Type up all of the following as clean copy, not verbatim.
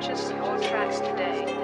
Purchase your tracks today.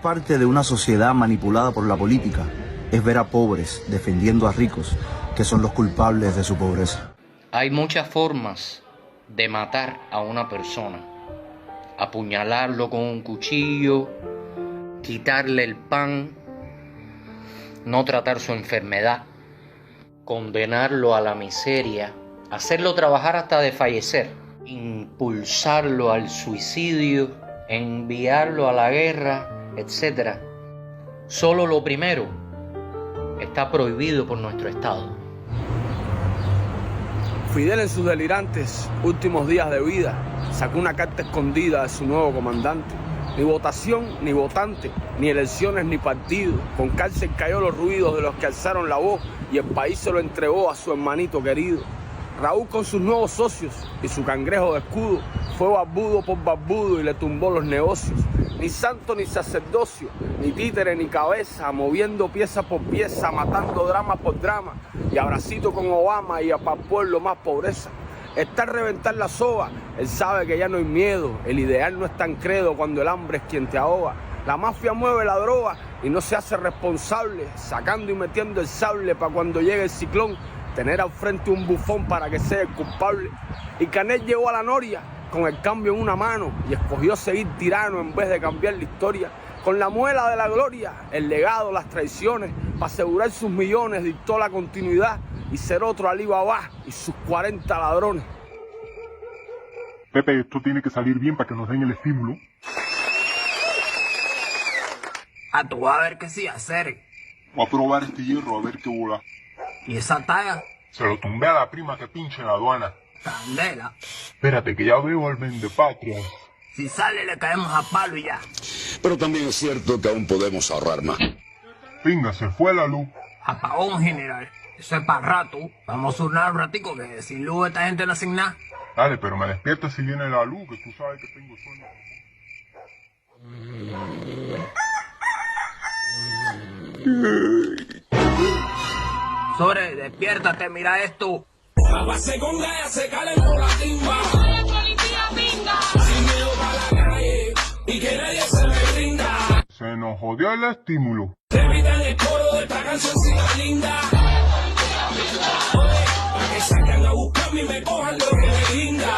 Parte de una sociedad manipulada por la política es ver a pobres defendiendo a ricos, que son los culpables de su pobreza. Hay muchas formas de matar a una persona. Apuñalarlo con un cuchillo, quitarle el pan, no tratar su enfermedad, condenarlo a la miseria, hacerlo trabajar hasta de fallecer, impulsarlo al suicidio, enviarlo a la guerra, etc. Solo lo primero está prohibido por nuestro Estado. Fidel, en sus delirantes últimos días de vida, sacó una carta escondida de su nuevo comandante. Ni votación, ni votante, ni elecciones, ni partido. Con cárcel cayó los ruidos de los que alzaron la voz y el país se lo entregó a su hermanito querido. Raúl, con sus nuevos socios y su cangrejo de escudo, fue barbudo por barbudo y le tumbó los negocios. Ni santo ni sacerdocio, ni títere ni cabeza, moviendo pieza por pieza, matando drama por drama, y abracito con Obama y a para el pueblo más pobreza. Está a reventar la soga, él sabe que ya no hay miedo, el ideal no es tan credo cuando el hambre es quien te ahoga. La mafia mueve la droga y no se hace responsable, sacando y metiendo el sable para cuando llegue el ciclón, tener al frente un bufón para que sea el culpable. Y Canet llegó a la noria con el cambio en una mano y escogió seguir tirano en vez de cambiar la historia. Con la muela de la gloria, el legado, las traiciones, para asegurar sus millones, dictó la continuidad y ser otro Alí Babá y sus 40 ladrones. Pepe, esto tiene que salir bien para que nos den el estímulo. A tú a ver qué sí hacer. Voy a probar este hierro a ver qué bola. ¿Y esa talla? Se lo tumbé a la prima que pinche en la aduana. Candela. Espérate, que ya veo al vendepatria. Si sale le caemos a palo y ya. Pero también es cierto que aún podemos ahorrar más. Venga, se fue la luz. Apagón, general. Eso es para rato. Vamos a turnar un ratico que sin luz esta gente no hacen nada. Dale, pero me despierta si viene la luz, que tú sabes que tengo sueño. Sobre, despiértate, mira esto. La base con gaya se calentó la timba. Sin miedo para la calle y que nadie se me rinda. Se nos jodió el estímulo. Repitan el coro de esta cancioncita linda. Oye, para que salgan a buscarme y me cojan lo que me linda.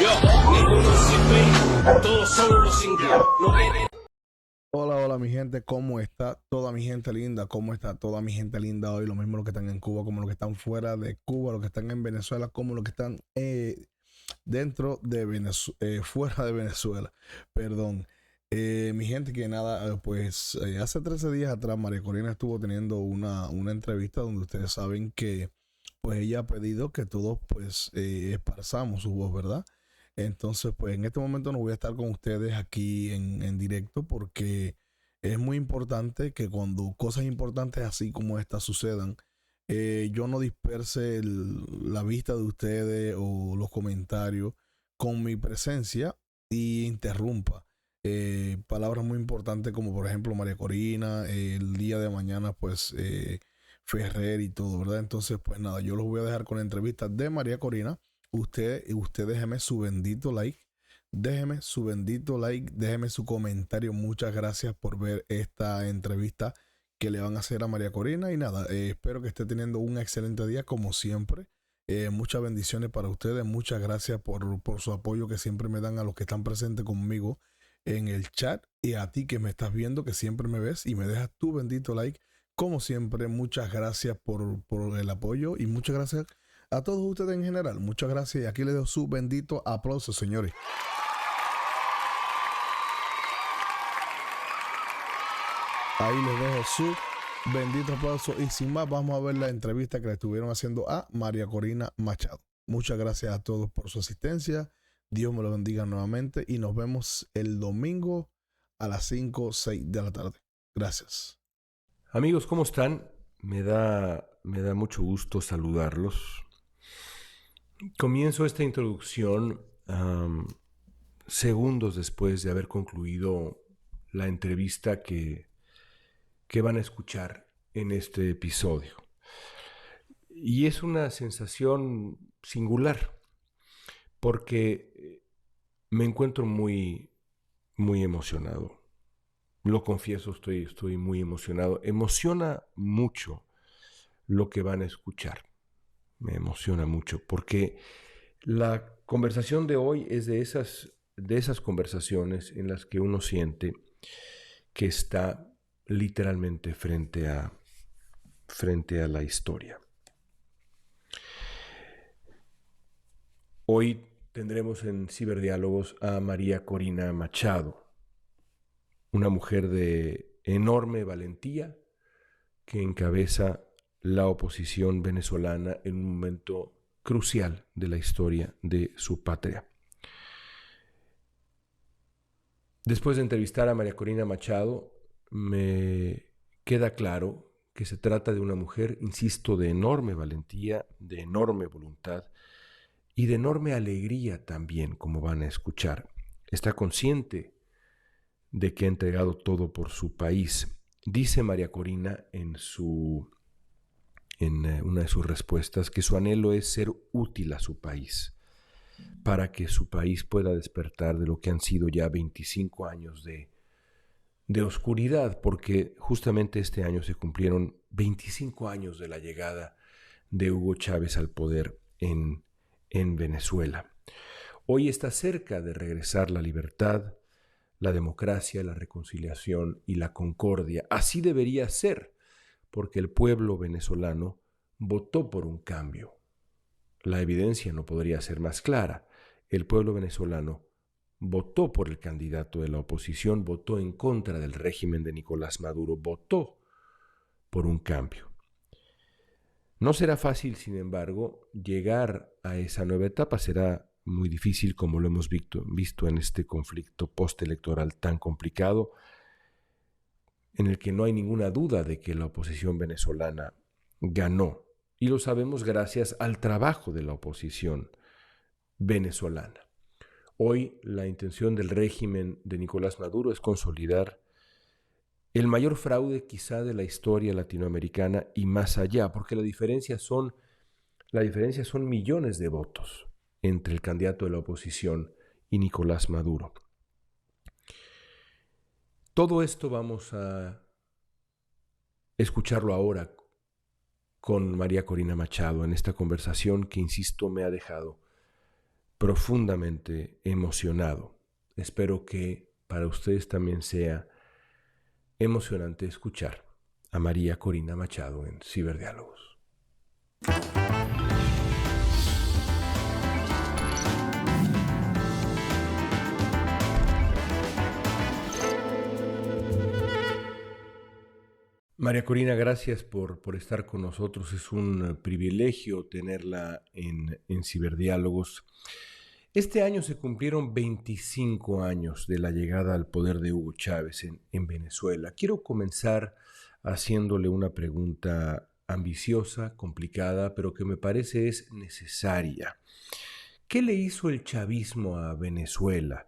Yo, ninguno sirve, todos son los indios. No tienen. Hola, hola mi gente, ¿cómo está toda mi gente linda? ¿Cómo está toda mi gente linda hoy? Lo mismo los que están en Cuba como los que están fuera de Cuba, los que están en Venezuela como los que están dentro de fuera de Venezuela. Perdón. Mi gente, que nada, pues hace 13 días atrás María Corina estuvo teniendo una entrevista donde ustedes saben que pues ella ha pedido que todos pues esparzamos su voz, ¿verdad? Entonces pues en este momento no voy a estar con ustedes aquí en directo porque es muy importante que cuando cosas importantes así como estas sucedan, yo no disperse la vista de ustedes o los comentarios con mi presencia y interrumpa palabras muy importantes como por ejemplo María Corina, el día de mañana pues Ferrer y todo, ¿verdad? Entonces pues nada, yo los voy a dejar con la entrevista de María Corina. Usted déjeme su bendito like, déjeme su comentario. Muchas gracias por ver esta entrevista que le van a hacer a María Corina y nada, espero que esté teniendo un excelente día como siempre. Muchas bendiciones para ustedes, muchas gracias por su apoyo que siempre me dan a los que están presentes conmigo en el chat y a ti que me estás viendo, que siempre me ves y me dejas tu bendito like. Como siempre, muchas gracias por el apoyo y muchas gracias a todos ustedes en general. Muchas gracias y aquí les doy su bendito aplauso, señores. Ahí les dejo su bendito aplauso y sin más vamos a ver la entrevista que le estuvieron haciendo a María Corina Machado. Muchas gracias a todos por su asistencia. Dios me lo bendiga nuevamente y nos vemos el domingo a las 5 o 6 de la tarde. Gracias. Amigos, ¿cómo están? Me da mucho gusto saludarlos. Comienzo esta introducción segundos después de haber concluido la entrevista que van a escuchar en este episodio. Y es una sensación singular, porque me encuentro muy, muy emocionado. Lo confieso, estoy muy emocionado. Emociona mucho lo que van a escuchar. Me emociona mucho, porque la conversación de hoy es de esas conversaciones en las que uno siente que está literalmente frente a la historia. Hoy tendremos en Ciberdiálogos a María Corina Machado, una mujer de enorme valentía que encabeza la oposición venezolana en un momento crucial de la historia de su patria. Después de entrevistar a María Corina Machado, me queda claro que se trata de una mujer, insisto, de enorme valentía, de enorme voluntad y de enorme alegría también, como van a escuchar. Está consciente de que ha entregado todo por su país. Dice María Corina en una de sus respuestas que su anhelo es ser útil a su país, para que su país pueda despertar de lo que han sido ya 25 años de oscuridad, porque justamente este año se cumplieron 25 años de la llegada de Hugo Chávez al poder en Venezuela. Hoy está cerca de regresar la libertad, la democracia, la reconciliación y la concordia. Así debería ser, porque el pueblo venezolano votó por un cambio. La evidencia no podría ser más clara. El pueblo venezolano votó por el candidato de la oposición, votó en contra del régimen de Nicolás Maduro, votó por un cambio. No será fácil, sin embargo, llegar a esa nueva etapa. Será muy difícil, como lo hemos visto en este conflicto postelectoral tan complicado, en el que no hay ninguna duda de que la oposición venezolana ganó. Y lo sabemos gracias al trabajo de la oposición venezolana. Hoy la intención del régimen de Nicolás Maduro es consolidar el mayor fraude quizá de la historia latinoamericana y más allá, porque la diferencia son millones de votos entre el candidato de la oposición y Nicolás Maduro. Todo esto vamos a escucharlo ahora con María Corina Machado en esta conversación que, insisto, me ha dejado profundamente emocionado. Espero que para ustedes también sea emocionante escuchar a María Corina Machado en Ciberdiálogos. María Corina, gracias por estar con nosotros. Es un privilegio tenerla en Ciberdiálogos. Este año se cumplieron 25 años de la llegada al poder de Hugo Chávez en Venezuela. Quiero comenzar haciéndole una pregunta ambiciosa, complicada, pero que me parece es necesaria. ¿Qué le hizo el chavismo a Venezuela?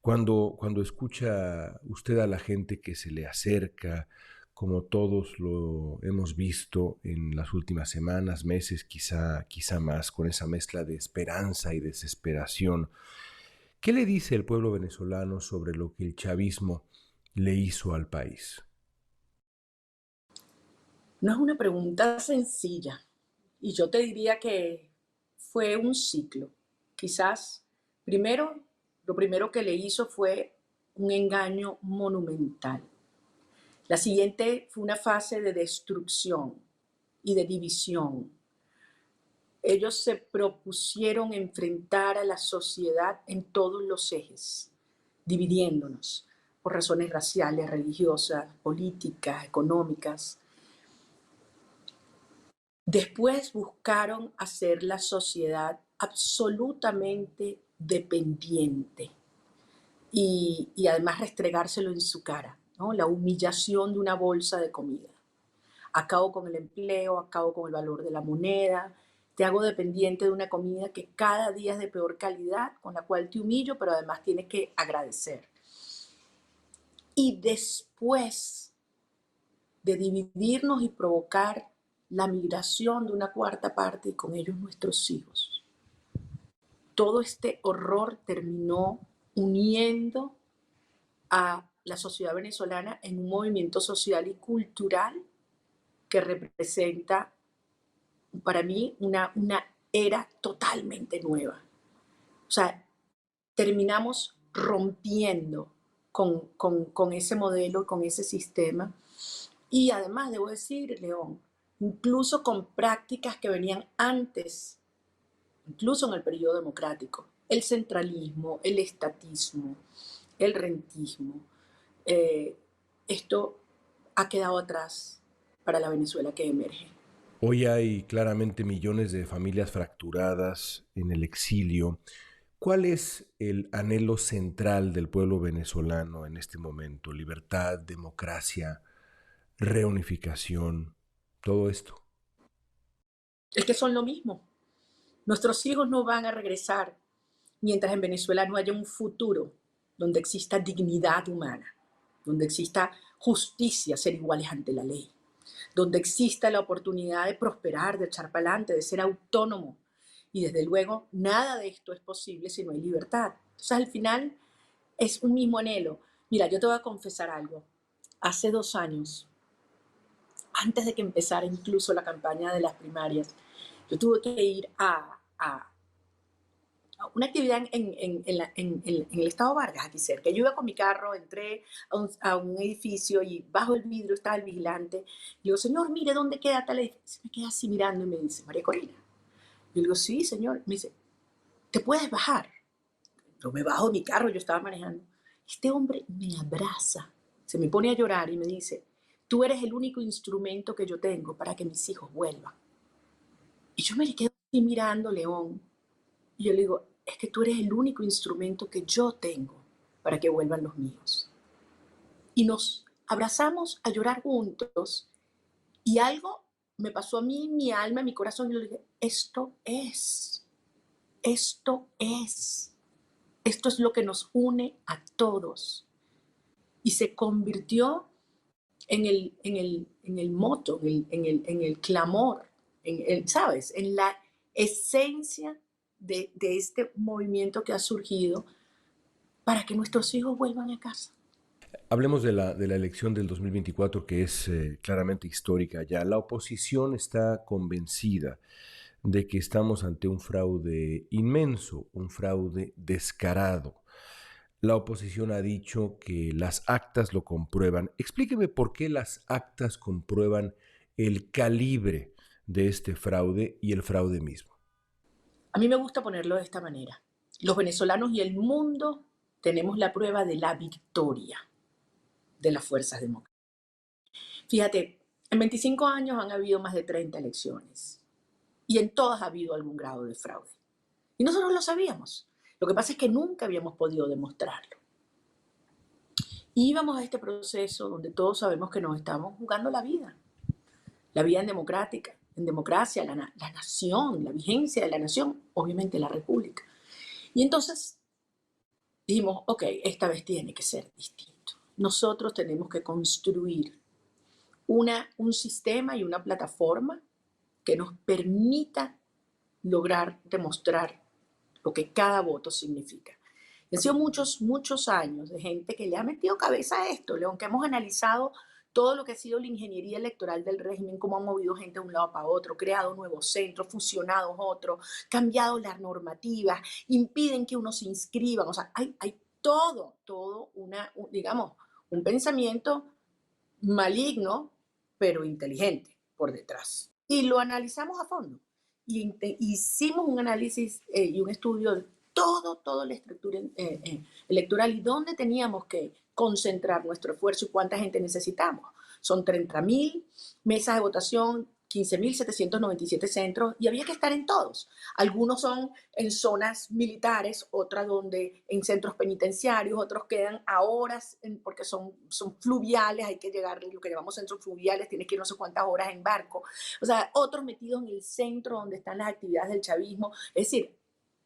Cuando escucha usted a la gente que se le acerca, como todos lo hemos visto en las últimas semanas, meses, quizá más, con esa mezcla de esperanza y desesperación, ¿qué le dice el pueblo venezolano sobre lo que el chavismo le hizo al país? No es una pregunta sencilla y yo te diría que fue un ciclo. Quizás lo primero que le hizo fue un engaño monumental. La siguiente fue una fase de destrucción y de división. Ellos se propusieron enfrentar a la sociedad en todos los ejes, dividiéndonos por razones raciales, religiosas, políticas, económicas. Después buscaron hacer la sociedad absolutamente dependiente y además restregárselo en su cara, ¿no? La humillación de una bolsa de comida. Acabo con el empleo, acabo con el valor de la moneda, te hago dependiente de una comida que cada día es de peor calidad, con la cual te humillo, pero además tienes que agradecer. Y después de dividirnos y provocar la migración de una cuarta parte y con ellos nuestros hijos, todo este horror terminó uniendo a la sociedad venezolana en un movimiento social y cultural que representa para mí una era totalmente nueva. O sea, terminamos rompiendo con ese modelo, con ese sistema. Y además, debo decir, León, incluso con prácticas que venían antes, incluso en el periodo democrático, el centralismo, el estatismo, el rentismo. Esto ha quedado atrás para la Venezuela que emerge. Hoy hay claramente millones de familias fracturadas en el exilio. ¿Cuál es el anhelo central del pueblo venezolano en este momento? Libertad, democracia, reunificación, todo esto. Es que son lo mismo. Nuestros hijos no van a regresar mientras en Venezuela no haya un futuro donde exista dignidad humana, donde exista justicia, ser iguales ante la ley, donde exista la oportunidad de prosperar, de echar para adelante, de ser autónomo. Y desde luego, nada de esto es posible si no hay libertad. Entonces, al final, es un mismo anhelo. Mira, yo te voy a confesar algo. Hace 2 años, antes de que empezara incluso la campaña de las primarias, yo tuve que ir a una actividad en el estado Vargas, aquí cerca. Yo iba con mi carro, entré a un edificio y bajo el vidrio estaba el vigilante. Y digo, señor, mire dónde queda tal edificio. Me queda así mirando y me dice, María Corina. Yo le digo, sí, señor. Me dice, ¿te puedes bajar? Yo me bajo de mi carro, yo estaba manejando. Este hombre me abraza, se me pone a llorar y me dice, tú eres el único instrumento que yo tengo para que mis hijos vuelvan. Y yo me quedo así mirando, León. Y yo le digo, es que tú eres el único instrumento que yo tengo para que vuelvan los míos. Y nos abrazamos a llorar juntos y algo me pasó a mí, mi alma, mi corazón, y yo le dije, esto es lo que nos une a todos. Y se convirtió en el moto, en el clamor, ¿sabes? En la esencia de este movimiento que ha surgido para que nuestros hijos vuelvan a casa. Hablemos de la elección del 2024, que es claramente histórica ya. La oposición está convencida de que estamos ante un fraude inmenso, un fraude descarado. La oposición ha dicho que las actas lo comprueban. Explíqueme por qué las actas comprueban el calibre de este fraude y el fraude mismo. A mí me gusta ponerlo de esta manera. Los venezolanos y el mundo tenemos la prueba de la victoria de las fuerzas democráticas. Fíjate, En 25 años han habido más de 30 elecciones y en todas ha habido algún grado de fraude. Y nosotros lo sabíamos. Lo que pasa es que nunca habíamos podido demostrarlo. Y íbamos a este proceso donde todos sabemos que nos estamos jugando la vida en democracia, la nación, la vigencia de la nación, obviamente la república. Y entonces dijimos, ok, esta vez tiene que ser distinto. Nosotros tenemos que construir un sistema y una plataforma que nos permita lograr demostrar lo que cada voto significa. Han sido muchos años de gente que le ha metido cabeza a esto, León, que hemos analizado todo lo que ha sido la ingeniería electoral del régimen, cómo han movido gente de un lado para otro, creado nuevos centros, fusionado otros, cambiado las normativas, impiden que uno se inscriba. O sea, hay todo digamos, un pensamiento maligno, pero inteligente por detrás. Y lo analizamos a fondo. Y hicimos un análisis y un estudio de toda la estructura electoral y dónde teníamos que concentrar nuestro esfuerzo y cuánta gente necesitamos. Son 30.000 mesas de votación, 15.797 centros y había que estar en todos. Algunos son en zonas militares, otras en centros penitenciarios, otros quedan a horas porque son fluviales, hay que llegar, lo que llamamos centros fluviales, tienes que ir no sé cuántas horas en barco. O sea, otros metidos en el centro donde están las actividades del chavismo. Es decir,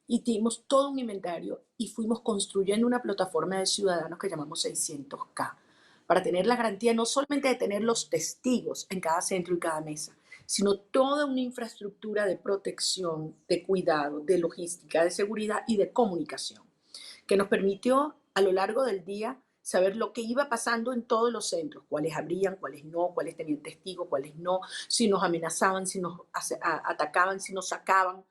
hicimos todo un inventario y fuimos construyendo una plataforma de ciudadanos que llamamos 600K, para tener la garantía no solamente de tener los testigos en cada centro y cada mesa, sino toda una infraestructura de protección, de cuidado, de logística, de seguridad y de comunicación, que nos permitió a lo largo del día saber lo que iba pasando en todos los centros, cuáles abrían, cuáles no, cuáles tenían testigos, cuáles no, si nos amenazaban, si nos atacaban, si nos sacaban.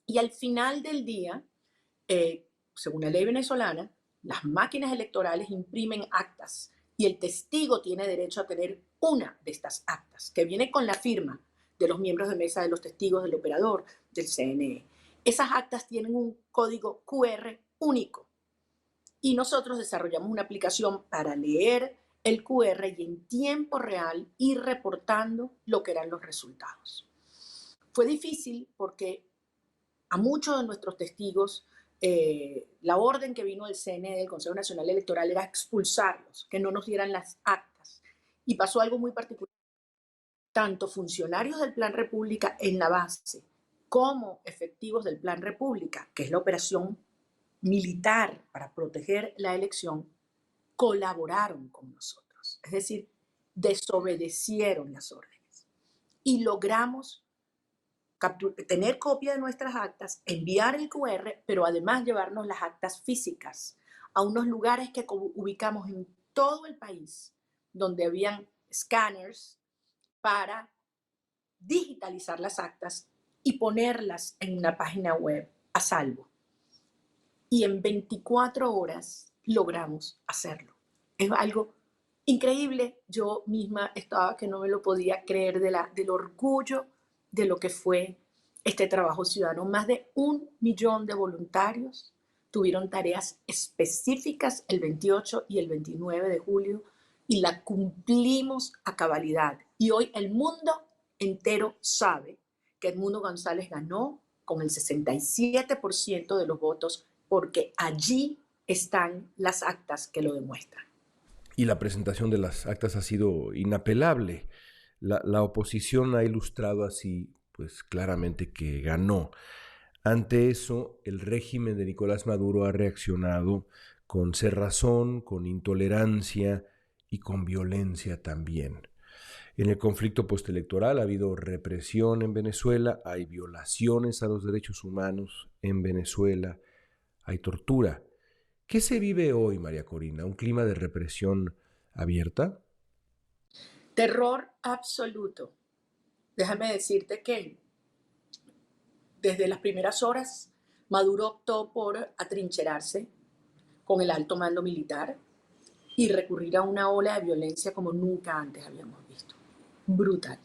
Y al final del día, según la ley venezolana, las máquinas electorales imprimen actas y el testigo tiene derecho a tener una de estas actas, que viene con la firma de los miembros de mesa de los testigos del operador del CNE. Esas actas tienen un código QR único y nosotros desarrollamos una aplicación para leer el QR y en tiempo real ir reportando lo que eran los resultados. Fue difícil porque a muchos de nuestros testigos la orden que vino del CNE, del Consejo Nacional Electoral, era expulsarlos, que no nos dieran las actas. Y pasó algo muy particular. Tanto funcionarios del Plan República en la base como efectivos del Plan República, que es la operación militar para proteger la elección, colaboraron con nosotros. Es decir, desobedecieron las órdenes. Y logramos tener copia de nuestras actas, enviar el QR, pero además llevarnos las actas físicas a unos lugares que ubicamos en todo el país, donde habían escáneres para digitalizar las actas y ponerlas en una página web a salvo. Y en 24 horas logramos hacerlo. Es algo increíble. Yo misma estaba que no me lo podía creer del orgullo de lo que fue este trabajo ciudadano. Más de 1 millón de voluntarios tuvieron tareas específicas el 28 y el 29 de julio y la cumplimos a cabalidad. Y hoy el mundo entero sabe que Edmundo González ganó con el 67% de los votos porque allí están las actas que lo demuestran. Y la presentación de las actas ha sido inapelable. La oposición ha ilustrado así, pues claramente que ganó. Ante eso, el régimen de Nicolás Maduro ha reaccionado con cerrazón, con intolerancia y con violencia también. En el conflicto postelectoral ha habido represión en Venezuela, hay violaciones a los derechos humanos en Venezuela, hay tortura. ¿Qué se vive hoy, María Corina? ¿Un clima de represión abierta? Terror absoluto. Déjame decirte que desde las primeras horas Maduro optó por atrincherarse con el alto mando militar y recurrir a una ola de violencia como nunca antes habíamos visto. Brutal.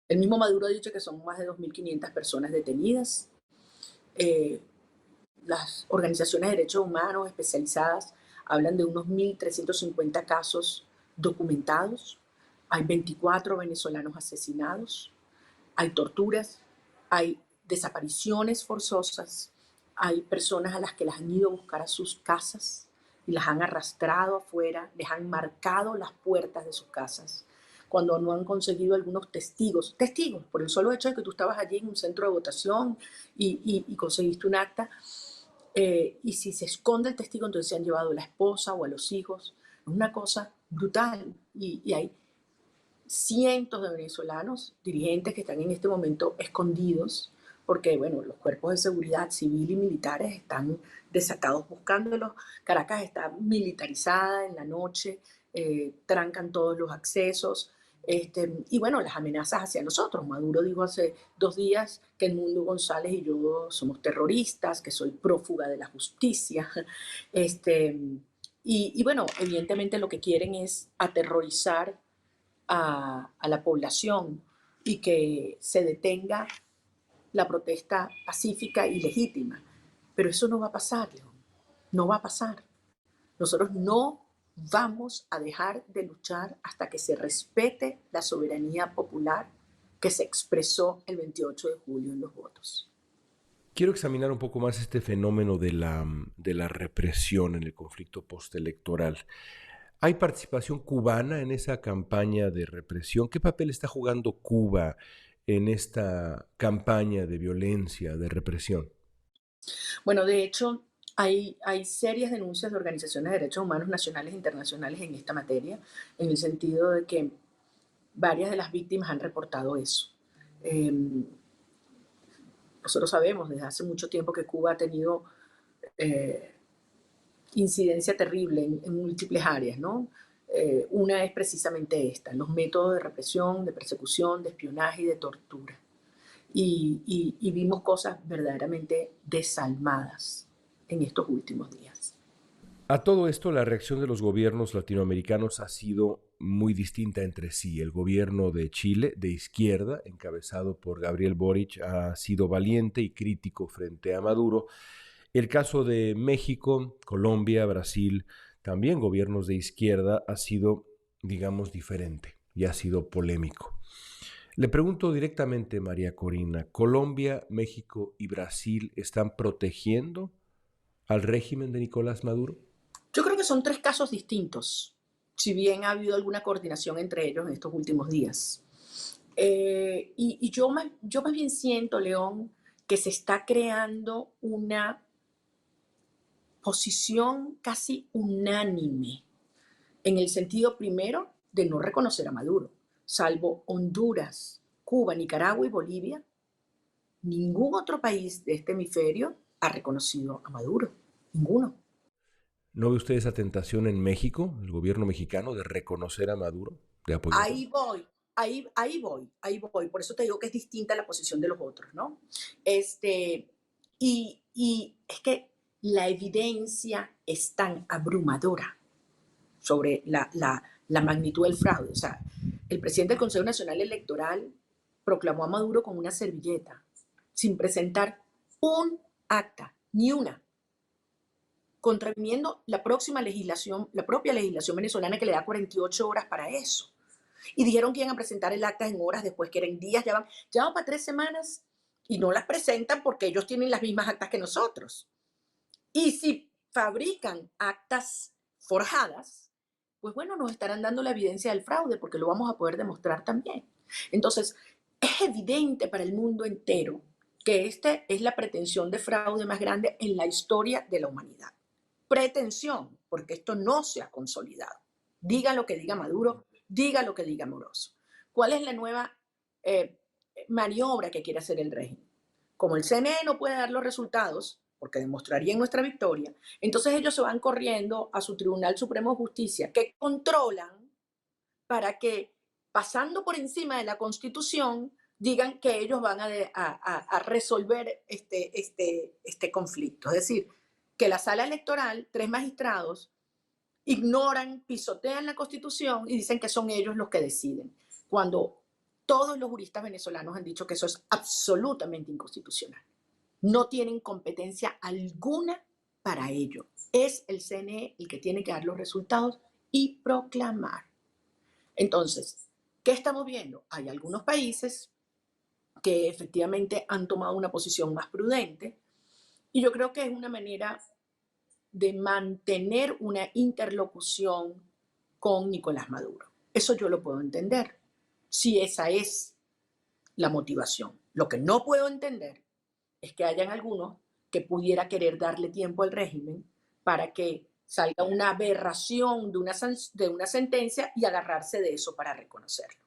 El mismo Maduro ha dicho que son más de 2.500 personas detenidas. Las organizaciones de derechos humanos especializadas hablan de unos 1.350 casos documentados. Hay 24 venezolanos asesinados, hay torturas, hay desapariciones forzosas, hay personas a las que las han ido a buscar a sus casas y las han arrastrado afuera, les han marcado las puertas de sus casas cuando no han conseguido algunos testigos, por el solo hecho de que tú estabas allí en un centro de votación y conseguiste un acta, y si se esconde el testigo, entonces se han llevado a la esposa o a los hijos. Es una cosa brutal y hay cientos de venezolanos, dirigentes que están en este momento escondidos, porque bueno, los cuerpos de seguridad civil y militares están desatados buscándolos. Caracas está militarizada en la noche, trancan todos los accesos, y bueno, las amenazas hacia nosotros. Maduro dijo hace 2 días que Edmundo González y yo somos terroristas, que soy prófuga de la justicia. Y bueno, evidentemente lo que quieren es aterrorizar a la población y que se detenga la protesta pacífica y legítima. Pero eso no va a pasar, León. No va a pasar. Nosotros no vamos a dejar de luchar hasta que se respete la soberanía popular que se expresó el 28 de julio en los votos. Quiero examinar un poco más este fenómeno de la represión en el conflicto postelectoral. ¿Hay participación cubana en esa campaña de represión? ¿Qué papel está jugando Cuba en esta campaña de violencia, de represión? Bueno, de hecho, hay serias denuncias de organizaciones de derechos humanos nacionales e internacionales en esta materia, en el sentido de que varias de las víctimas han reportado eso. Nosotros sabemos desde hace mucho tiempo que Cuba ha tenido incidencia terrible en múltiples áreas, ¿no? Una es precisamente esta, los métodos de represión, de persecución, de espionaje y de tortura. Y vimos cosas verdaderamente desalmadas en estos últimos días. A todo esto, la reacción de los gobiernos latinoamericanos ha sido muy distinta entre sí. El gobierno de Chile, de izquierda, encabezado por Gabriel Boric, ha sido valiente y crítico frente a Maduro. El caso de México, Colombia, Brasil, también gobiernos de izquierda, ha sido, digamos, diferente y ha sido polémico. Le pregunto directamente, María Corina, ¿Colombia, México y Brasil están protegiendo al régimen de Nicolás Maduro? Yo creo que son 3 casos distintos, si bien ha habido alguna coordinación entre ellos en estos últimos días. Y yo más bien siento, León, que se está creando una posición casi unánime, en el sentido primero de no reconocer a Maduro. Salvo Honduras, Cuba, Nicaragua y Bolivia, ningún otro país de este hemisferio ha reconocido a Maduro. Ninguno. ¿No ve usted esa tentación en México, el gobierno mexicano, de reconocer a Maduro, de apoyarlo? Ahí voy. Por eso te digo que es distinta la posición de los otros, ¿no? Y es que la evidencia es tan abrumadora sobre la magnitud del fraude. O sea, el presidente del Consejo Nacional Electoral proclamó a Maduro con una servilleta, sin presentar un acta, ni una, contraviniendo la propia legislación venezolana, que le da 48 horas para eso. Y dijeron que iban a presentar el acta en horas, después que eran días, ya van para 3 semanas y no las presentan porque ellos tienen las mismas actas que nosotros. Y si fabrican actas forjadas, pues bueno, nos estarán dando la evidencia del fraude, porque lo vamos a poder demostrar también. Entonces, es evidente para el mundo entero que esta es la pretensión de fraude más grande en la historia de la humanidad. Pretensión, porque esto no se ha consolidado. Diga lo que diga Maduro, diga lo que diga Amoroso. ¿Cuál es la nueva maniobra que quiere hacer el régimen? Como el CNE no puede dar los resultados, porque demostrarían nuestra victoria, entonces ellos se van corriendo a su Tribunal Supremo de Justicia, que controlan para que, pasando por encima de la Constitución, digan que ellos van a resolver este conflicto. Es decir, que la sala electoral, 3 magistrados, ignoran, pisotean la Constitución y dicen que son ellos los que deciden, cuando todos los juristas venezolanos han dicho que eso es absolutamente inconstitucional. No tienen competencia alguna para ello. Es el CNE el que tiene que dar los resultados y proclamar. Entonces, ¿Qué estamos viendo? Hay algunos países que efectivamente han tomado una posición más prudente y yo creo que es una manera de mantener una interlocución con Nicolás Maduro. Eso yo lo puedo entender, si esa es la motivación. Lo que no puedo entender es que hayan algunos que pudiera querer darle tiempo al régimen para que salga una aberración de una sentencia y agarrarse de eso para reconocerlo.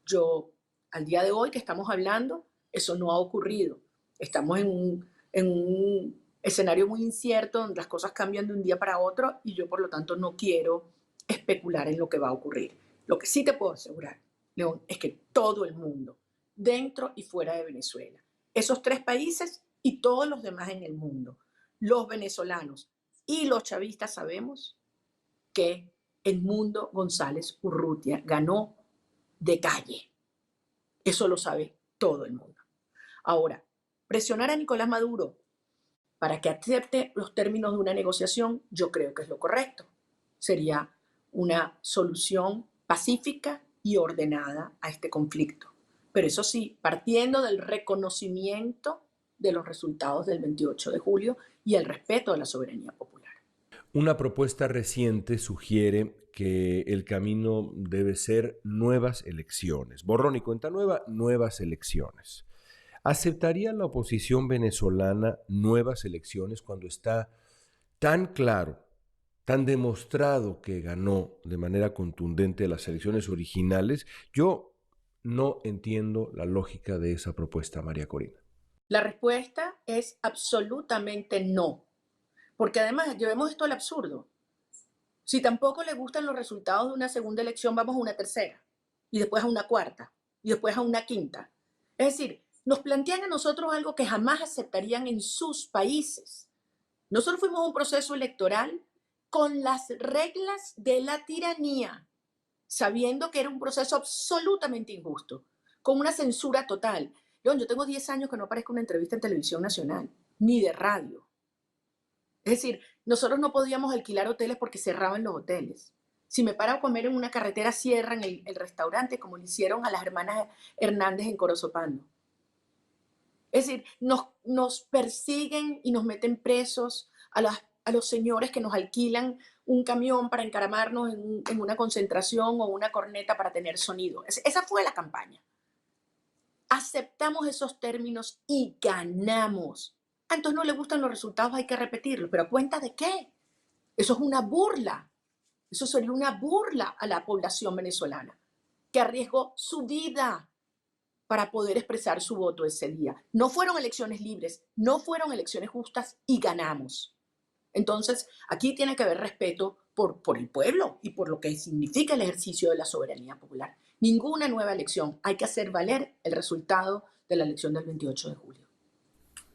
Yo, al día de hoy que estamos hablando, eso no ha ocurrido. Estamos en un escenario muy incierto donde las cosas cambian de un día para otro y yo, por lo tanto, no quiero especular en lo que va a ocurrir. Lo que sí te puedo asegurar, León, es que todo el mundo, dentro y fuera de Venezuela, esos 3 países y todos los demás en el mundo, los venezolanos y los chavistas sabemos que Edmundo González Urrutia ganó de calle. Eso lo sabe todo el mundo. Ahora, presionar a Nicolás Maduro para que acepte los términos de una negociación, yo creo que es lo correcto. Sería una solución pacífica y ordenada a este conflicto. Pero eso sí, partiendo del reconocimiento de los resultados del 28 de julio y el respeto a la soberanía popular. Una propuesta reciente sugiere que el camino debe ser nuevas elecciones. Borrón y cuenta nueva, nuevas elecciones. ¿Aceptaría la oposición venezolana nuevas elecciones cuando está tan claro, tan demostrado que ganó de manera contundente las elecciones originales? Yo no entiendo la lógica de esa propuesta, María Corina. La respuesta es absolutamente no. Porque además, llevemos esto al absurdo. Si tampoco le gustan los resultados de una segunda elección, vamos a una tercera, y después a una cuarta, y después a una quinta. Es decir, nos plantean a nosotros algo que jamás aceptarían en sus países. Nosotros fuimos a un proceso electoral con las reglas de la tiranía, sabiendo que era un proceso absolutamente injusto, con una censura total. Yo tengo 10 años que no aparezco en una entrevista en televisión nacional, ni de radio. Es decir, nosotros no podíamos alquilar hoteles porque cerraban los hoteles. Si me paro a comer en una carretera, cierran el restaurante, como le hicieron a las hermanas Hernández en Corozopando. Es decir, nos persiguen y nos meten presos a los señores que nos alquilan un camión para encaramarnos en una concentración o una corneta para tener sonido. Esa fue la campaña. Aceptamos esos términos y ganamos. Entonces no le gustan los resultados, hay que repetirlos. ¿Pero a cuenta de qué? Eso es una burla. Eso sería una burla a la población venezolana, que arriesgó su vida para poder expresar su voto ese día. No fueron elecciones libres, no fueron elecciones justas y ganamos. Entonces, aquí tiene que haber respeto por el pueblo y por lo que significa el ejercicio de la soberanía popular. Ninguna nueva elección. Hay que hacer valer el resultado de la elección del 28 de julio.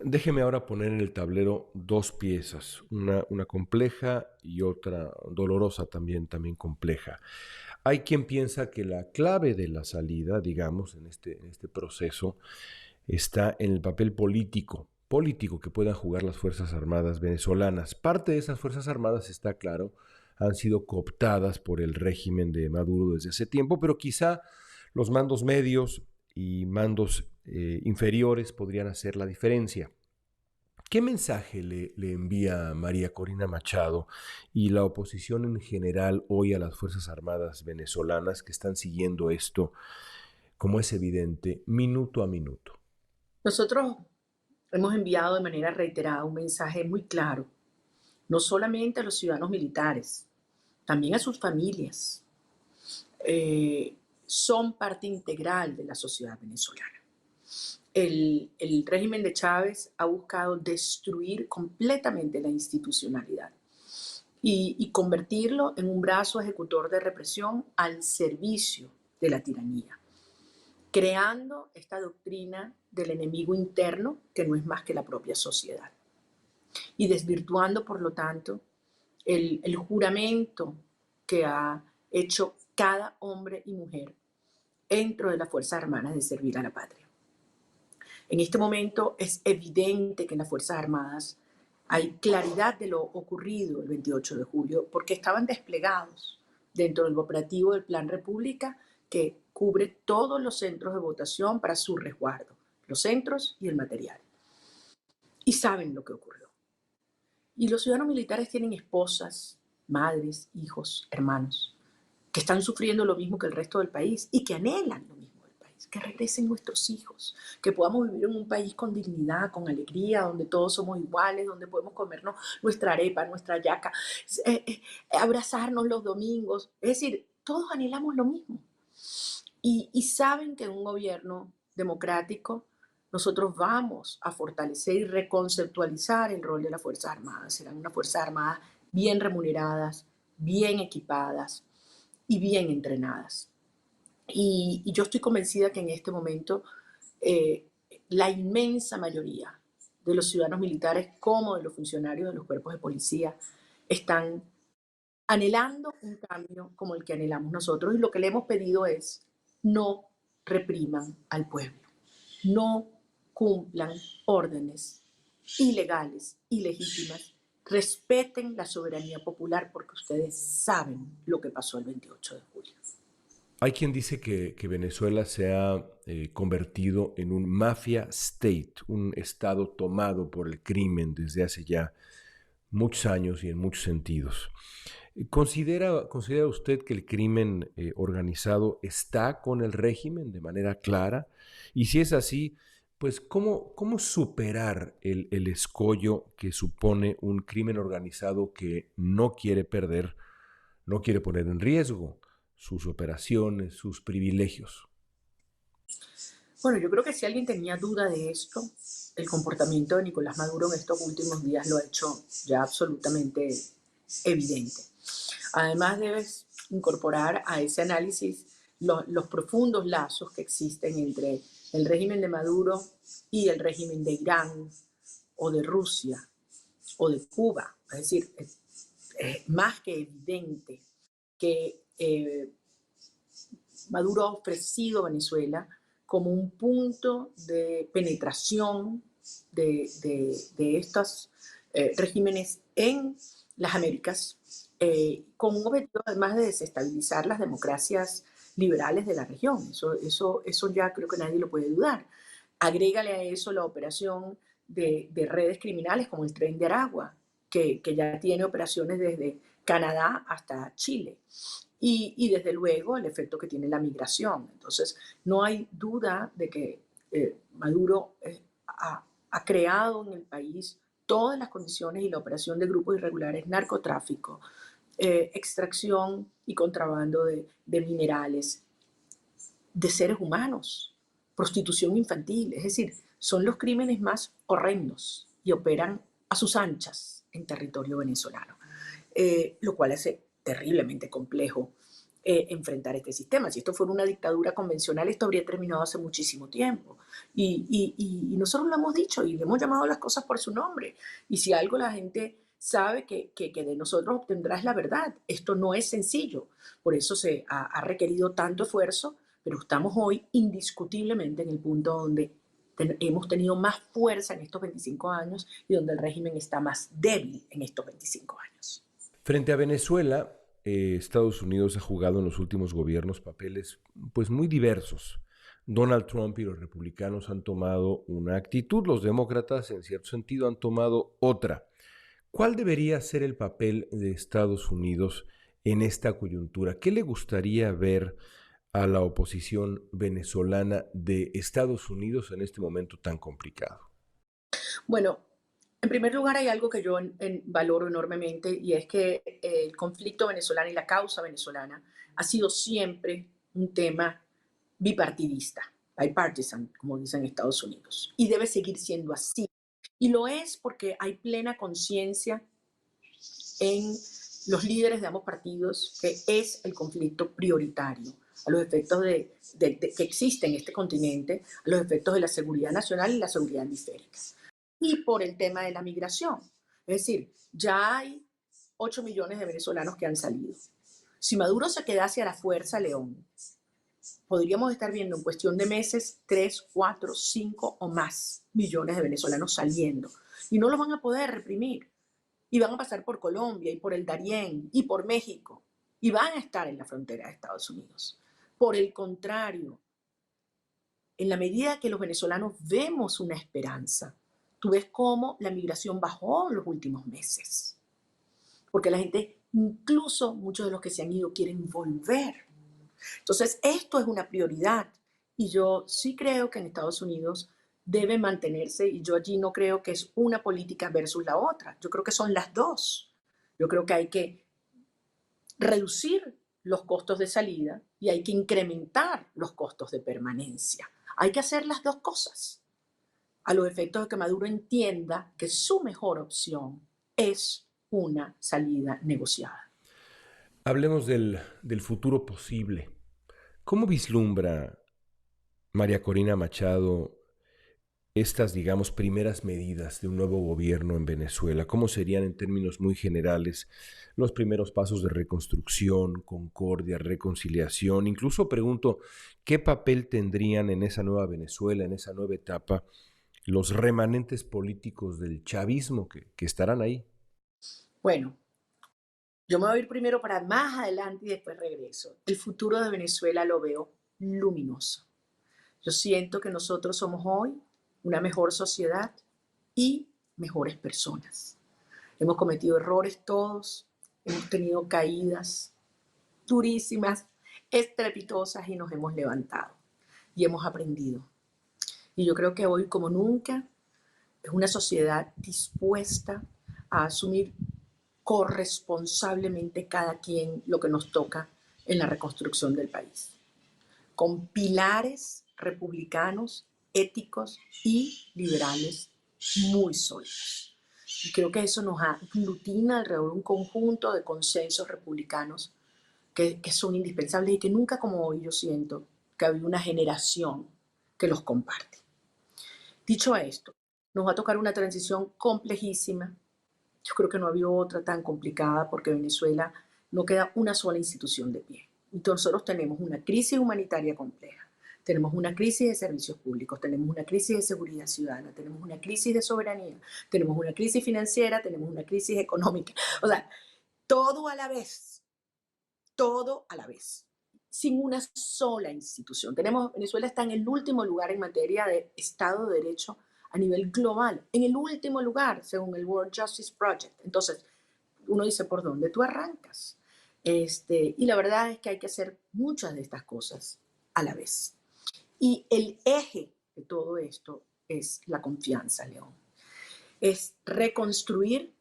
Déjeme ahora poner en el tablero 2 piezas, una compleja y otra dolorosa también compleja. Hay quien piensa que la clave de la salida, digamos, en este proceso, está en el papel político que puedan jugar las Fuerzas Armadas venezolanas. Parte de esas Fuerzas Armadas, está claro, han sido cooptadas por el régimen de Maduro desde hace tiempo, pero quizá los mandos medios y mandos inferiores podrían hacer la diferencia. ¿Qué mensaje le envía María Corina Machado y la oposición en general hoy a las Fuerzas Armadas venezolanas que están siguiendo esto, como es evidente, minuto a minuto? Nosotros hemos enviado de manera reiterada un mensaje muy claro, no solamente a los ciudadanos militares, también a sus familias. Son parte integral de la sociedad venezolana. El régimen de Chávez ha buscado destruir completamente la institucionalidad y convertirlo en un brazo ejecutor de represión al servicio de la tiranía, creando esta doctrina del enemigo interno que no es más que la propia sociedad y desvirtuando, por lo tanto, el juramento que ha hecho cada hombre y mujer dentro de las Fuerzas Armadas de servir a la patria. En este momento es evidente que en las Fuerzas Armadas hay claridad de lo ocurrido el 28 de julio porque estaban desplegados dentro del operativo del Plan República que cubre todos los centros de votación para su resguardo, los centros y el material. Y saben lo que ocurrió. Y los ciudadanos militares tienen esposas, madres, hijos, hermanos, que están sufriendo lo mismo que el resto del país y que anhelan lo mismo del país, que regresen nuestros hijos, que podamos vivir en un país con dignidad, con alegría, donde todos somos iguales, donde podemos comernos nuestra arepa, nuestra yaca, abrazarnos los domingos. Es decir, todos anhelamos lo mismo. Y saben que en un gobierno democrático nosotros vamos a fortalecer y reconceptualizar el rol de las Fuerzas Armadas. Serán unas Fuerzas Armadas bien remuneradas, bien equipadas y bien entrenadas. Y yo estoy convencida que en este momento la inmensa mayoría de los ciudadanos militares como de los funcionarios de los cuerpos de policía están anhelando un cambio como el que anhelamos nosotros, y lo que le hemos pedido es: no repriman al pueblo, no cumplan órdenes ilegales, ilegítimas, respeten la soberanía popular, porque ustedes saben lo que pasó el 28 de julio. Hay quien dice que Venezuela se ha convertido en un mafia state, un estado tomado por el crimen desde hace ya muchos años y en muchos sentidos. ¿Considera usted que el crimen organizado está con el régimen de manera clara? Y si es así, pues ¿cómo superar el escollo que supone un crimen organizado que no quiere perder, no quiere poner en riesgo sus operaciones, sus privilegios? Bueno, yo creo que si alguien tenía duda de esto, el comportamiento de Nicolás Maduro en estos últimos días lo ha hecho ya absolutamente evidente. Además, debes incorporar a ese análisis los profundos lazos que existen entre el régimen de Maduro y el régimen de Irán o de Rusia o de Cuba. Es decir, es más que evidente que Maduro ha ofrecido a Venezuela como un punto de penetración de estos regímenes en las Américas, con un objetivo además de desestabilizar las democracias liberales de la región. Eso ya creo que nadie lo puede dudar. Agrégale a eso la operación de redes criminales como el Tren de Aragua, que ya tiene operaciones desde Canadá hasta Chile. Y desde luego el efecto que tiene la migración. Entonces, no hay duda de que Maduro ha creado en el país todas las condiciones y la operación de grupos irregulares, narcotráfico, extracción y contrabando de minerales, de seres humanos, prostitución infantil. Es decir, son los crímenes más horrendos y operan a sus anchas en territorio venezolano, lo cual hace terriblemente complejo enfrentar este sistema. Si esto fuera una dictadura convencional, esto habría terminado hace muchísimo tiempo. Y nosotros lo hemos dicho y le hemos llamado las cosas por su nombre. Y si algo la gente sabe que de nosotros obtendrá es la verdad. Esto no es sencillo. Por eso se ha requerido tanto esfuerzo, pero estamos hoy indiscutiblemente en el punto donde hemos tenido más fuerza en estos 25 años y donde el régimen está más débil en estos 25 años. Frente a Venezuela, Estados Unidos ha jugado en los últimos gobiernos papeles pues muy diversos. Donald Trump y los republicanos han tomado una actitud, los demócratas en cierto sentido han tomado otra. ¿Cuál debería ser el papel de Estados Unidos en esta coyuntura? ¿Qué le gustaría ver a la oposición venezolana de Estados Unidos en este momento tan complicado? Bueno, en primer lugar hay algo que yo valoro enormemente, y es que el conflicto venezolano y la causa venezolana ha sido siempre un tema bipartidista, bipartisan, como dicen en Estados Unidos, y debe seguir siendo así. Y lo es porque hay plena conciencia en los líderes de ambos partidos que es el conflicto prioritario a los efectos que existe en este continente, a los efectos de la seguridad nacional y la seguridad hemisférica. Y por el tema de la migración. Es decir, ya hay 8 millones de venezolanos que han salido. Si Maduro se quedase a la fuerza, León, podríamos estar viendo en cuestión de meses 3, 4, 5 o más millones de venezolanos saliendo. Y no los van a poder reprimir. Y van a pasar por Colombia y por el Darién y por México. Y van a estar en la frontera de Estados Unidos. Por el contrario, en la medida que los venezolanos vemos una esperanza, tú ves cómo la migración bajó en los últimos meses. Porque la gente, incluso muchos de los que se han ido, quieren volver. Entonces, esto es una prioridad. Y yo sí creo que en Estados Unidos debe mantenerse, y yo allí no creo que es una política versus la otra. Yo creo que son las dos. Yo creo que hay que reducir los costos de salida y hay que incrementar los costos de permanencia. Hay que hacer las dos cosas, a los efectos de que Maduro entienda que su mejor opción es una salida negociada. Hablemos del futuro posible. ¿Cómo vislumbra María Corina Machado estas, digamos, primeras medidas de un nuevo gobierno en Venezuela? ¿Cómo serían en términos muy generales los primeros pasos de reconstrucción, concordia, reconciliación? Incluso pregunto, ¿qué papel tendrían en esa nueva Venezuela, en esa nueva etapa, los remanentes políticos del chavismo que estarán ahí? Bueno, yo me voy a ir primero para más adelante y después regreso. El futuro de Venezuela lo veo luminoso. Yo siento que nosotros somos hoy una mejor sociedad y mejores personas. Hemos cometido errores todos, hemos tenido caídas durísimas, estrepitosas y nos hemos levantado y hemos aprendido. Y yo creo que hoy como nunca es una sociedad dispuesta a asumir corresponsablemente cada quien lo que nos toca en la reconstrucción del país, con pilares republicanos, éticos y liberales muy sólidos. Y creo que eso nos aglutina alrededor de un conjunto de consensos republicanos que son indispensables y que nunca como hoy yo siento que había una generación que los comparte. Dicho esto, nos va a tocar una transición complejísima. Yo creo que no había otra tan complicada porque Venezuela no queda una sola institución de pie. Entonces nosotros tenemos una crisis humanitaria compleja, tenemos una crisis de servicios públicos, tenemos una crisis de seguridad ciudadana, tenemos una crisis de soberanía, tenemos una crisis financiera, tenemos una crisis económica. O sea, todo a la vez, sin una sola institución. Venezuela está en el último lugar en materia de Estado de Derecho a nivel global, en el último lugar, según el World Justice Project. Entonces, uno dice, ¿por dónde tú arrancas? Y la verdad es que hay que hacer muchas de estas cosas a la vez. Y el eje de todo esto es la confianza, León. Es reconstruir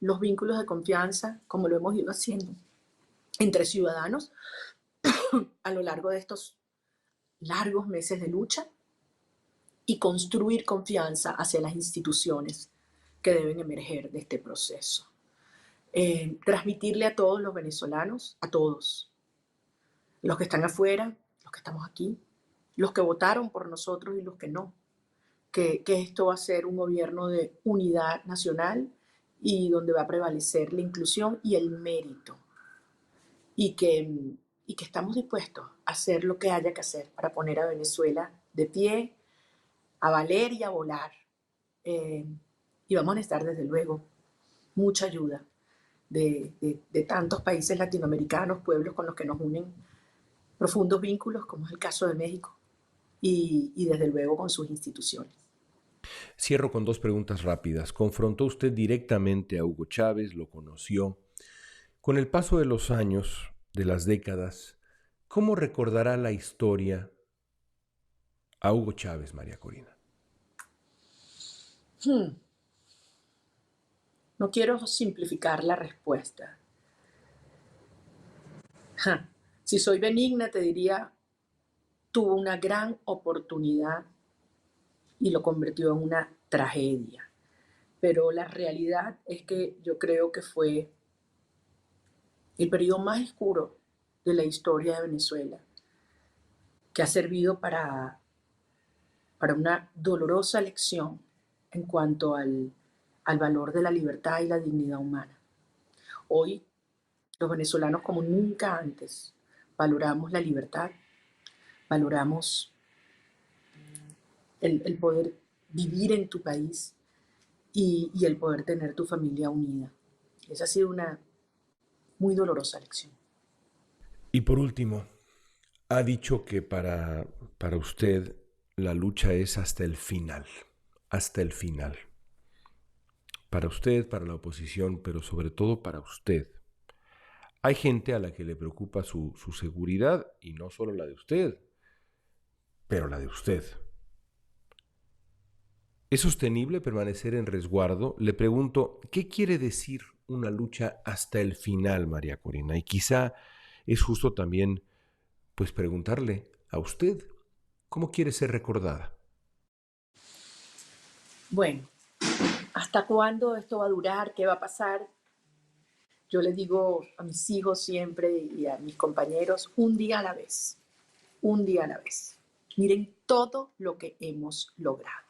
los vínculos de confianza, como lo hemos ido haciendo, entre ciudadanos a lo largo de estos largos meses de lucha, y construir confianza hacia las instituciones que deben emerger de este proceso. Transmitirle a todos los venezolanos, a todos, los que están afuera, los que estamos aquí, los que votaron por nosotros y los que no, que esto va a ser un gobierno de unidad nacional y donde va a prevalecer la inclusión y el mérito, y que estamos dispuestos a hacer lo que haya que hacer para poner a Venezuela de pie, a valer y a volar. Y vamos a necesitar, desde luego, mucha ayuda de tantos países latinoamericanos, pueblos con los que nos unen profundos vínculos, como es el caso de México, y desde luego con sus instituciones. Cierro con dos preguntas rápidas. ¿Confrontó usted directamente a Hugo Chávez? ¿Lo conoció? Con el paso de los años, de las décadas, ¿cómo recordará la historia a Hugo Chávez, María Corina? No quiero simplificar la respuesta. Si soy benigna, te diría, tuvo una gran oportunidad y lo convirtió en una tragedia. Pero la realidad es que yo creo que fue el periodo más oscuro de la historia de Venezuela, que ha servido para una dolorosa lección en cuanto al valor de la libertad y la dignidad humana. Hoy, los venezolanos como nunca antes valoramos la libertad, valoramos el poder vivir en tu país y el poder tener tu familia unida. Esa ha sido una muy dolorosa lección. Y por último, ha dicho que para usted la lucha es hasta el final, hasta el final. Para usted, para la oposición, pero sobre todo para usted. Hay gente a la que le preocupa su seguridad, y no solo la de usted, pero la de usted. ¿Es sostenible permanecer en resguardo? Le pregunto, ¿qué quiere decir una lucha hasta el final, María Corina? Y quizá es justo también, pues, preguntarle a usted, ¿cómo quiere ser recordada? Bueno, ¿hasta cuándo esto va a durar? ¿Qué va a pasar? Yo le digo a mis hijos siempre y a mis compañeros, un día a la vez, un día a la vez. Miren todo lo que hemos logrado.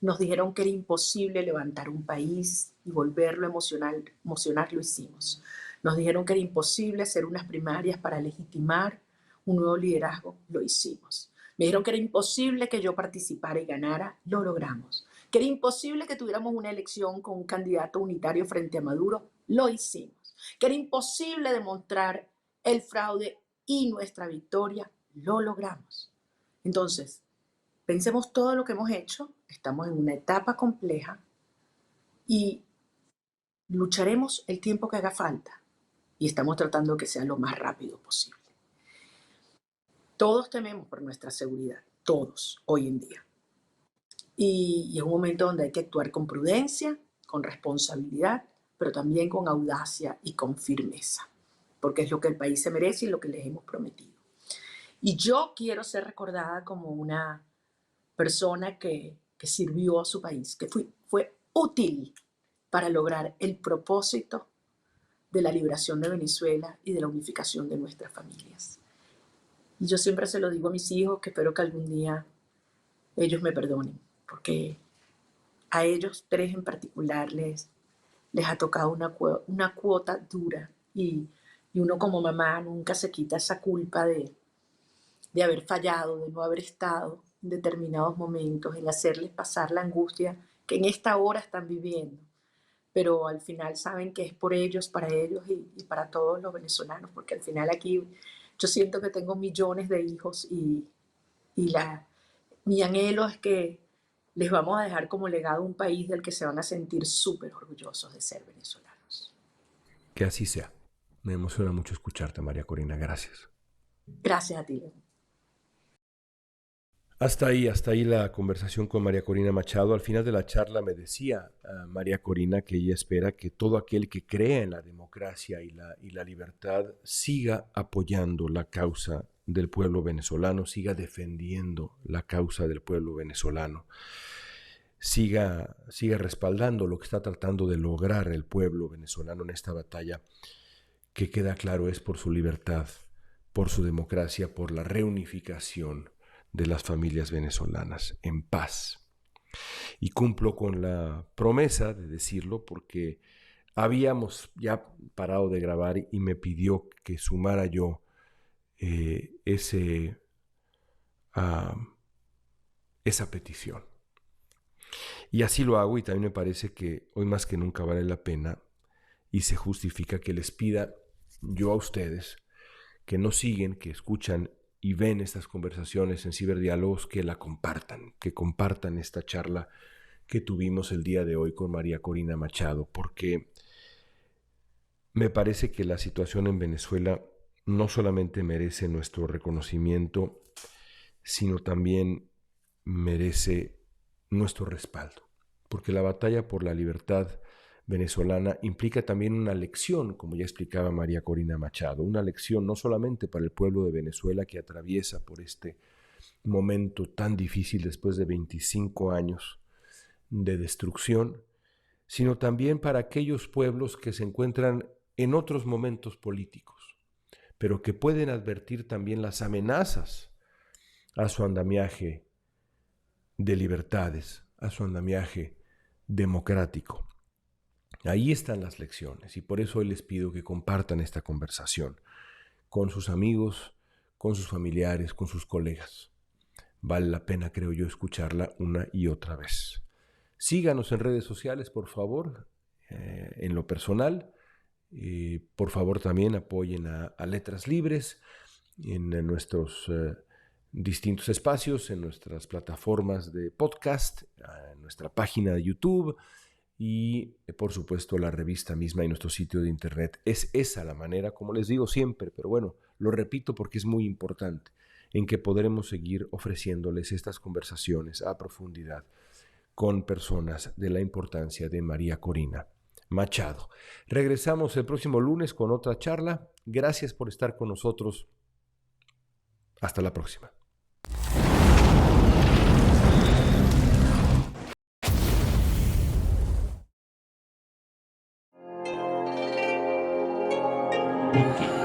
Nos dijeron que era imposible levantar un país y volverlo emocionar, lo hicimos. Nos dijeron que era imposible hacer unas primarias para legitimar un nuevo liderazgo, lo hicimos. Me dijeron que era imposible que yo participara y ganara, lo logramos. Que era imposible que tuviéramos una elección con un candidato unitario frente a Maduro, lo hicimos. Que era imposible demostrar el fraude y nuestra victoria, lo logramos. Entonces, pensemos todo lo que hemos hecho, estamos en una etapa compleja y lucharemos el tiempo que haga falta y estamos tratando que sea lo más rápido posible. Todos tememos por nuestra seguridad, todos, hoy en día. Y es un momento donde hay que actuar con prudencia, con responsabilidad, pero también con audacia y con firmeza, porque es lo que el país se merece y lo que les hemos prometido. Y yo quiero ser recordada como una persona que sirvió a su país, que fue útil para lograr el propósito de la liberación de Venezuela y de la unificación de nuestras familias. Y yo siempre se lo digo a mis hijos, que espero que algún día ellos me perdonen, porque a ellos tres en particular les ha tocado una cuota dura y uno como mamá nunca se quita esa culpa de haber fallado, de no haber estado en determinados momentos, en hacerles pasar la angustia que en esta hora están viviendo. Pero al final saben que es por ellos, para ellos y para todos los venezolanos, porque al final aquí yo siento que tengo millones de hijos y mi anhelo es que les vamos a dejar como legado un país del que se van a sentir súper orgullosos de ser venezolanos. Que así sea. Me emociona mucho escucharte, María Corina. Gracias. Gracias a ti, León. Hasta ahí la conversación con María Corina Machado. Al final de la charla me decía María Corina que ella espera que todo aquel que crea en la democracia y la libertad siga apoyando la causa del pueblo venezolano, siga defendiendo la causa del pueblo venezolano, siga respaldando lo que está tratando de lograr el pueblo venezolano en esta batalla, que queda claro es por su libertad, por su democracia, por la reunificación de las familias venezolanas en paz. Y cumplo con la promesa de decirlo porque habíamos ya parado de grabar y me pidió que sumara yo esa petición. Y así lo hago, y también me parece que hoy más que nunca vale la pena y se justifica que les pida yo a ustedes que nos siguen, que escuchan y ven estas conversaciones en Ciberdiálogos, que compartan esta charla que tuvimos el día de hoy con María Corina Machado, porque me parece que la situación en Venezuela no solamente merece nuestro reconocimiento, sino también merece nuestro respaldo, porque la batalla por la libertad venezolana implica también una lección, como ya explicaba María Corina Machado, una lección no solamente para el pueblo de Venezuela que atraviesa por este momento tan difícil después de 25 años de destrucción, sino también para aquellos pueblos que se encuentran en otros momentos políticos, pero que pueden advertir también las amenazas a su andamiaje de libertades, a su andamiaje democrático. Ahí están las lecciones, y por eso hoy les pido que compartan esta conversación con sus amigos, con sus familiares, con sus colegas. Vale la pena, creo yo, escucharla una y otra vez. Síganos en redes sociales, por favor, en lo personal. Por favor, también apoyen a Letras Libres en nuestros distintos espacios, en nuestras plataformas de podcast, en nuestra página de YouTube y, por supuesto, la revista misma y nuestro sitio de internet. Es esa la manera, como les digo siempre, pero bueno, lo repito porque es muy importante, en que podremos seguir ofreciéndoles estas conversaciones a profundidad con personas de la importancia de María Corina Machado. Regresamos el próximo lunes con otra charla. Gracias por estar con nosotros. Hasta la próxima. Thank you.